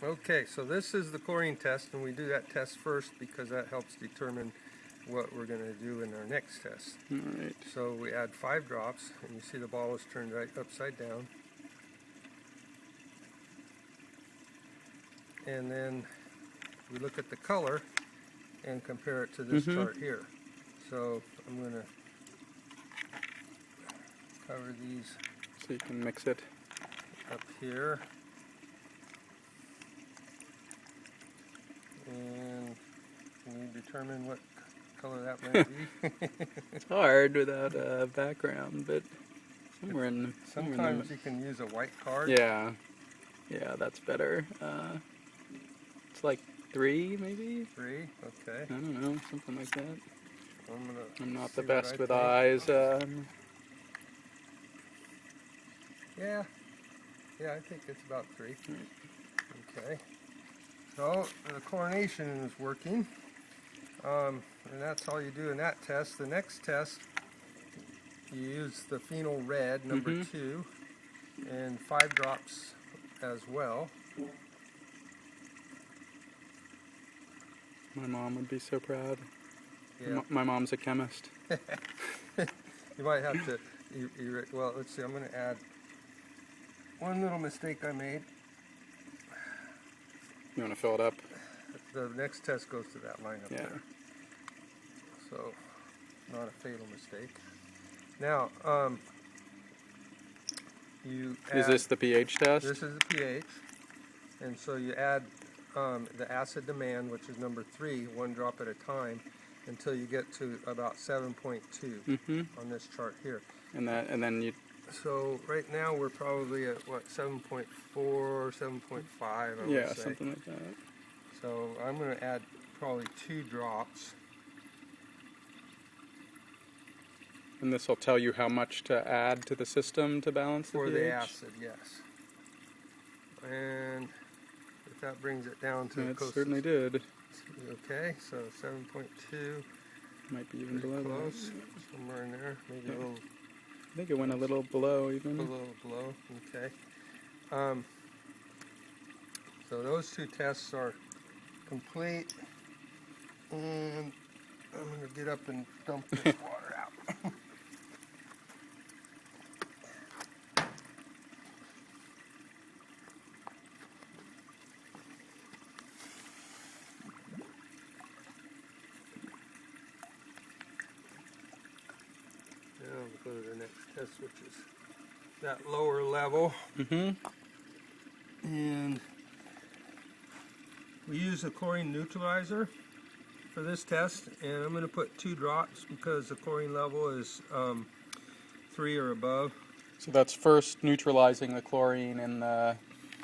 Okay, so this is the chlorine test, and we do that test first because that helps determine what we're going to do in our next test. All right. So we add 5 drops, and you see the ball is turned right upside down. And then we look at the color and compare it to this chart here. So I'm going to cover these So you can mix it. up here. And can you determine what color that might be? It's hard without a background, but somewhere in Sometimes you can use a white card. Yeah, that's better. It's like 3, maybe? 3, okay. I don't know, something like that. I'm not the see best what with I eyes. Yeah, I think it's about 3. Okay. So the chlorination is working, and that's all you do in that test. The next test, you use the phenol red, number 2, and 5 drops as well. My mom would be so proud. Yeah. My mom's a chemist. You might have to, well, let's see, I'm going to add one little mistake I made. You want to fill it up? The next test goes to that line up there. So, not a fatal mistake. Now, you add... Is this the pH test? This is the pH. And so you add the acid demand, which is number 3, 1 drop at a time, until you get to about 7.2 on this chart here. And then you... So right now we're probably at what, 7.4, 7.5, I would say. Yeah, something like that. So I'm going to add probably 2 drops. And this will tell you how much to add to the system to balance the For pH? the acid, yes. And if that brings it down to... It certainly did. Okay, so 7.2. Might be even below close. that. Somewhere in there, maybe a little... I think it went a little below even. A little below, okay. So those 2 tests are complete, and I'm going to get up and dump this water out. Now we'll go to the next test, which is that lower level. And we use a chlorine neutralizer for this test, and I'm going to put 2 drops because the chlorine level is 3 or above. So that's first neutralizing the chlorine in the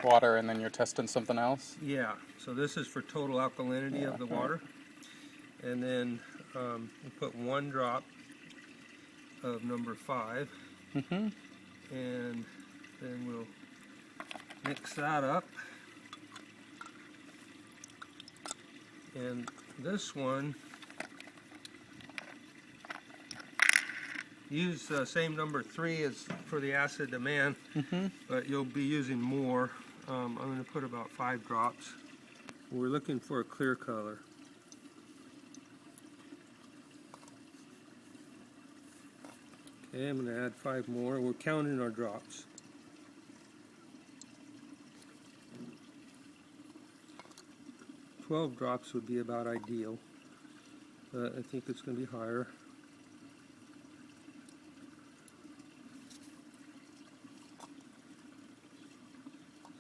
water, and then you're testing something else? Yeah, so this is for total alkalinity of the water. And then we put 1 drop of number 5. And then we'll mix that up. And this one, use the same number 3 as for the acid demand, but you'll be using more. I'm going to put about 5 drops. We're looking for a clear color. Okay, I'm going to add 5 more. We're counting our drops. $12 drops would be about ideal, but I think it's going to be higher.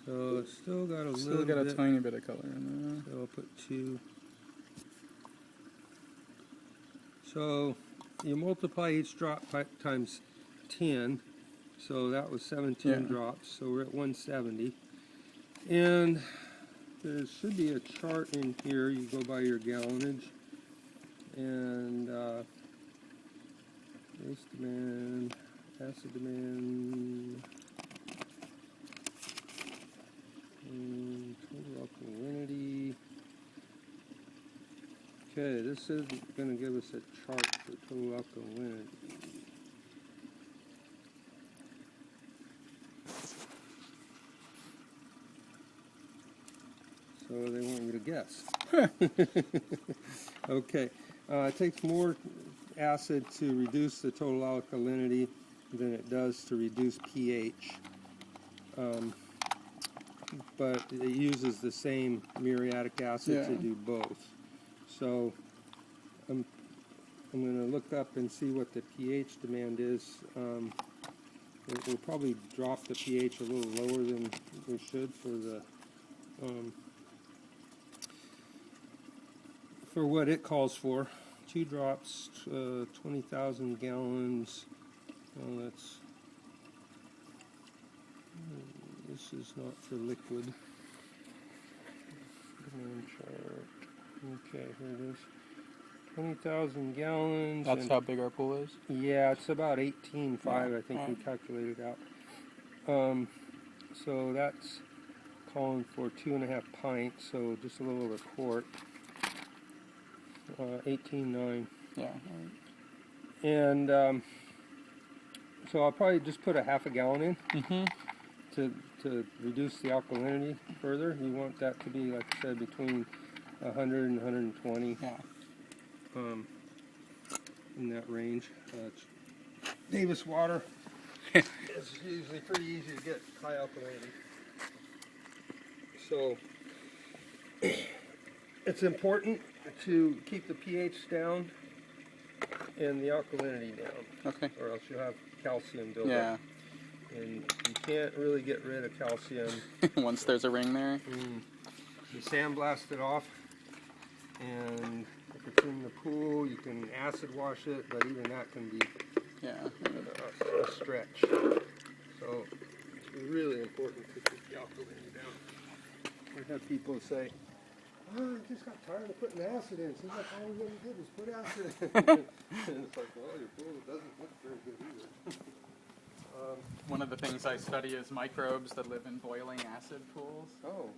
So it's still got a little bit. A tiny bit of color in there. So I'll put 2. So you multiply each drop times 10, so that was 17 drops, so we're at 170. And there should be a chart in here. You go by your gallonage, and base demand, acid demand, and total alkalinity. Okay, this is going to give us a chart for total alkalinity. so they want you to guess. Okay, it takes more acid to reduce the total alkalinity than it does to reduce pH. But it uses the same muriatic acid to Yeah. do both. So I'm going to look up and see what the pH demand is. We'll probably drop the pH a little lower than we should for what it calls for. 2 drops, 20,000 gallons. Well, this is not for liquid. Demand chart. Okay, here it is. 20,000 gallons. That's how big our pool is. Yeah, it's about 18.5, Yeah. I think we calculated out. So that's calling for 2.5 pints, so just a little over a quart. 18.9. Yeah. And so I'll probably just put a half a gallon in Mm-hmm. to reduce the alkalinity further. You want that to be, like I said, between 100 and 120. Yeah. In that range. Davis water is usually pretty easy to get high alkalinity. So it's important to keep the pH down and the alkalinity down, Okay. or else you'll have calcium buildup. Yeah. And you can't really get rid of calcium. Once there's a ring there. You sandblast it off, and if it's in the pool, you can acid wash it, but even that can be Yeah. a stretch. So it's really important to keep the alkalinity down. I've had people say, "Oh, I just got tired of putting acid in. Seems like all we ever did was put acid in." And it's like, well, your pool doesn't look very good either. One of the things I study is microbes that live in boiling acid pools. Oh,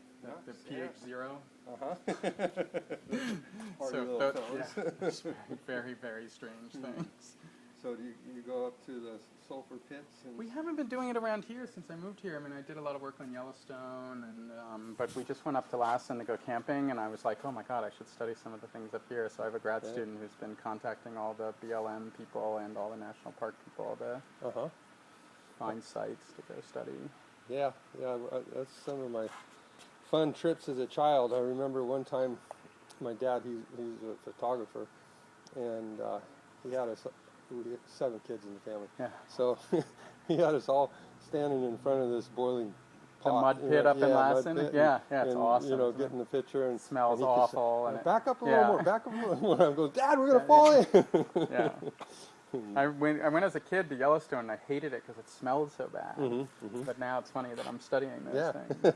The pH 0. Uh-huh. So it's very, very strange things. So do you go up to the sulfur pits? And We haven't been doing it around here since I moved here. I mean, I did a lot of work on Yellowstone, and but we just went up to Lassen to go camping, and I was like, oh my god, I should study some of the things up here. So I have a grad student who's been contacting all the BLM people and all the national park people to find sites to go study. Yeah, that's some of my fun trips as a child. I remember one time, my dad, he's a photographer, and we had 7 kids in the family. Yeah. So he had us all standing in front of this boiling The pot. mud pit up in Lassen? Mud pit, Yeah, it's and, awesome. You know, getting the picture. And Smells and he could say, awful. And back up a little more, back up a little more. I go, Dad, we're going to fall in. Yeah. I went as a kid to Yellowstone, and I hated it because it smelled so bad. But now it's funny that I'm studying those things.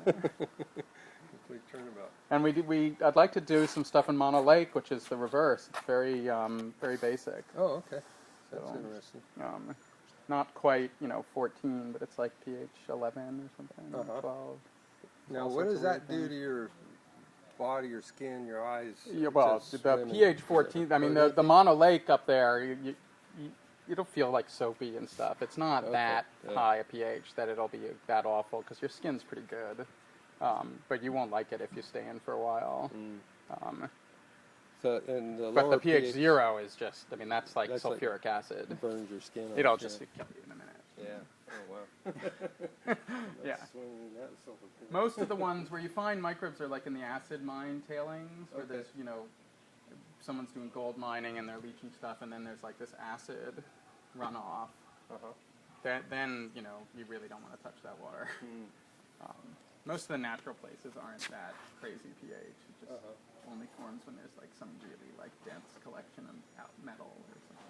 Complete turnabout. And I'd like to do some stuff in Mono Lake, which is the reverse. It's very, very basic. Oh, okay. That's So, interesting. Not quite, 14, but it's like pH 11 or something, 12. Now, all what sorts does of that weird do to your body, your skin, your eyes? Yeah, well, to the swim in? pH 14. I mean, the Mono Lake up there, it'll feel like soapy and stuff. It's not that high a pH that it'll be that awful because your skin's pretty good, but you won't like it if you stay in for a while. So, and the But lower the pH 0 is just, I mean, that's like That's like- sulfuric acid. burns your skin. It'll off, just kill you in a minute. Yeah. Oh wow. Yeah. Swimming in that sulfur pit. Most of the ones where you find microbes are like in the acid mine tailings, where Okay. there's, someone's doing gold mining and they're leaching stuff, and then there's like this acid runoff. Then you really don't want to touch that water. Most of the natural places aren't that crazy pH. It just only forms when there's like some really like dense collection of metal or something.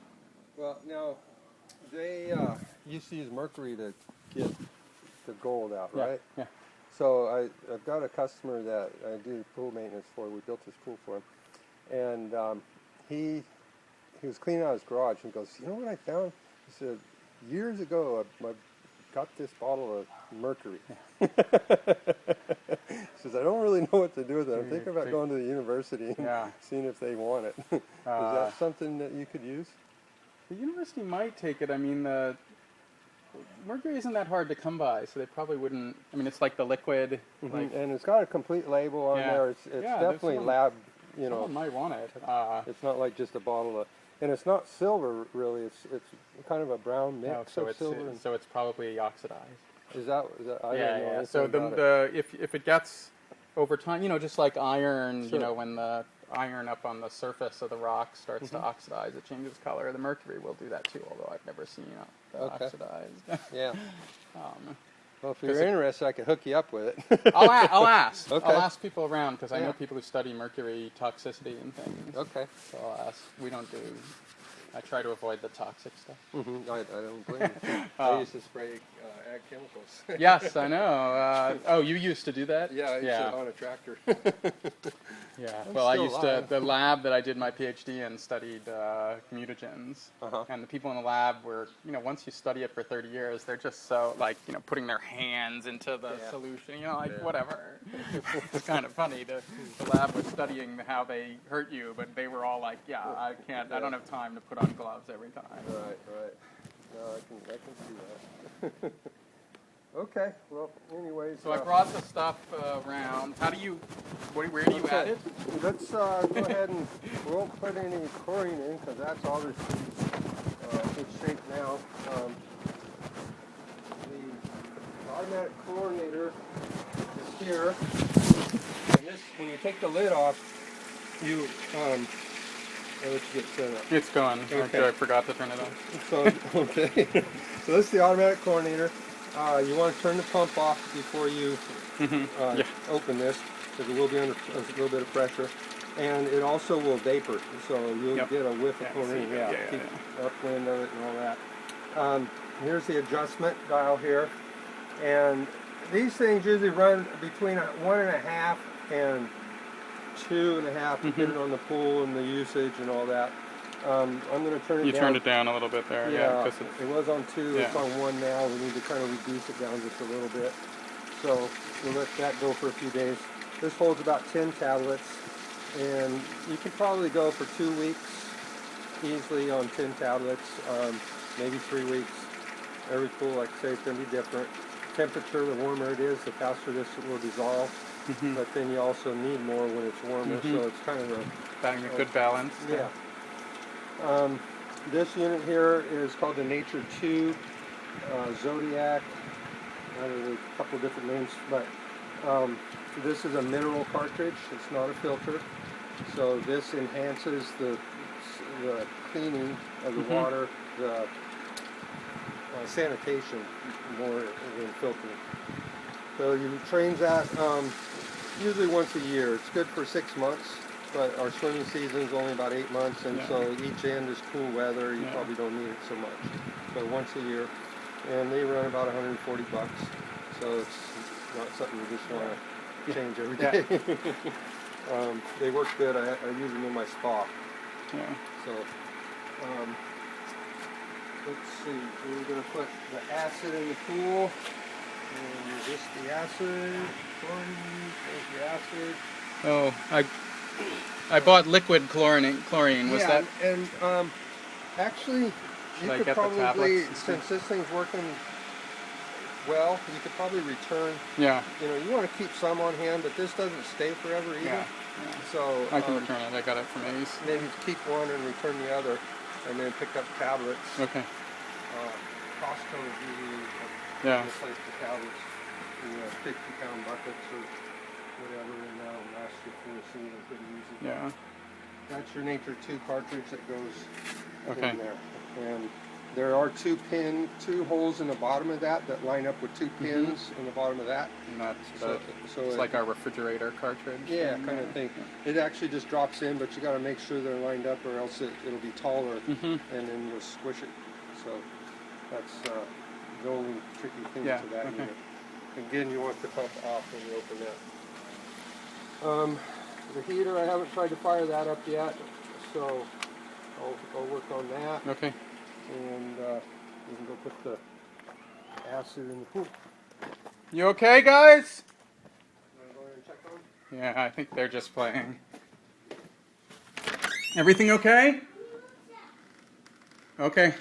Well, now they used to use mercury to get the gold out, right? Yeah. So I've got a customer that I do pool maintenance for. We built this pool for him, and he was cleaning out his garage and he goes, "You know what I found?" He said, "Years ago, I got this bottle of mercury." He says, "I don't really know what to do with it. I'm thinking about going to the university and seeing if they want it." Is that something that you could use? The university might take it. I mean, mercury isn't that hard to come by, so they probably wouldn't. I mean, it's like the liquid. Like, And it's got a complete label on Yeah. there. It's Yeah, there's definitely some- lab, you someone know. might want it. It's not like just a bottle of, and it's not silver really. It's kind of a brown mix No, so of it's silver. And, so it's probably oxidized. is that I Yeah, don't know yeah. anything So about it. the if it gets over time, you know, just like iron, Sure. you know, when the iron up on the surface of the rock starts Mm-hmm. to oxidize, it changes color. The mercury will do that too, although I've never seen it Okay. oxidized. Yeah. um, Well, if 'cause you're it- interested, I could hook you up with it. I'll ask. Okay. I'll ask people around because I Yeah. know people who study mercury toxicity and things. Okay. So I'll ask. We don't do. I try to avoid the toxic stuff. I don't blame you. I used to spray ag chemicals. Yes, I know. Oh, you used to do that? Yeah, I used yeah. to on a tractor. Yeah. I'm Well, I still used alive. the lab that I did my PhD in studied mutagens, Uh-huh. and the people in the lab were, you know, once you study it for 30 years, they're just so like, you know, putting their hands into the Yeah. solution, you know, like Yeah. whatever. It's kind of funny. The lab was studying how they hurt you, but they were all like, yeah, I can't, I don't have time to put on gloves every time. Right. No, I can see that. Okay. Well, anyways. So I brought the stuff around. How do you? Where do you add it? Let's go ahead and we won't put any chlorine in because that's obviously good shape now. The automatic chlorinator is here. And this, when you take the lid off, you let's get set up. It's gone. Okay. I forgot to turn it on. So, okay. So this is the automatic chlorinator. You want to turn the pump off before you Yeah. open this because it will be under a little bit of pressure. And it also will vapor, so you'll Yep. get a whiff of Yeah, chlorine. see, yeah. Upwind of it and all that. Here's the adjustment dial here. And these things usually run between 1.5 and 2.5, depending on the pool and the usage and all that. I'm going to turn it You down. turned it down a little bit there, Yeah, because it's it was on 2, it's Yeah. on 1 now. We need to kind of reduce it down just a little bit. So we'll let that go for a few days. This holds about 10 tablets, and you can probably go for 2 weeks easily on 10 tablets, maybe 3 weeks. Every pool, like I say, is going to be different. Temperature, the warmer it is, the faster this will dissolve. But then you also need more when it's warmer, so it's kind of a finding a good balance. yeah. This unit here is called the Nature 2 Zodiac. There's a couple different names, but this is a mineral cartridge. It's not a filter. So this enhances the cleaning of the water, the sanitation more than filtering. So you train that usually once a year. It's good for 6 months. But our swimming season is only about 8 months, and Yeah. so each end is cool weather. You Yeah. probably don't need it so much. So once a year, and they run about $140. So it's not something you just want to change every Yeah. day. They work good. I use them in my spa. Yeah. So let's see. We're going to put the acid in the pool. And just the acid. There's the acid. Oh, I bought liquid chlorine. Was that? And actually, Should you I could get the probably, tablets instead? since this thing's working well, you could probably return. Yeah. You know, you want to keep some on hand, but this doesn't stay forever either. Yeah. So I can return it. I got it from Ace. maybe keep one and return the other, and then pick up tablets. Okay. Costco would usually Yeah. replace the tablets in 50-pound buckets or whatever, and that'll last you through the season pretty easy. Yeah. That's your Nature 2 cartridge that goes Okay. in there. And there are two holes in the bottom of that line up with 2 pins in the bottom of that. And that's So it's it- like our refrigerator cartridge. yeah, thing, kind of thing. It actually just drops in, but you got to make sure they're lined up, or else it'll be taller, and then you'll squish it. So that's the only tricky thing Yeah, to that okay. unit. Again, you want the pump off when you open that. The heater, I haven't tried to fire that up yet, so I'll work on that. Okay. And we can go put the acid in the pool. You okay, guys? You want to go in and check on? Yeah, I think they're just playing. Everything okay? Okay.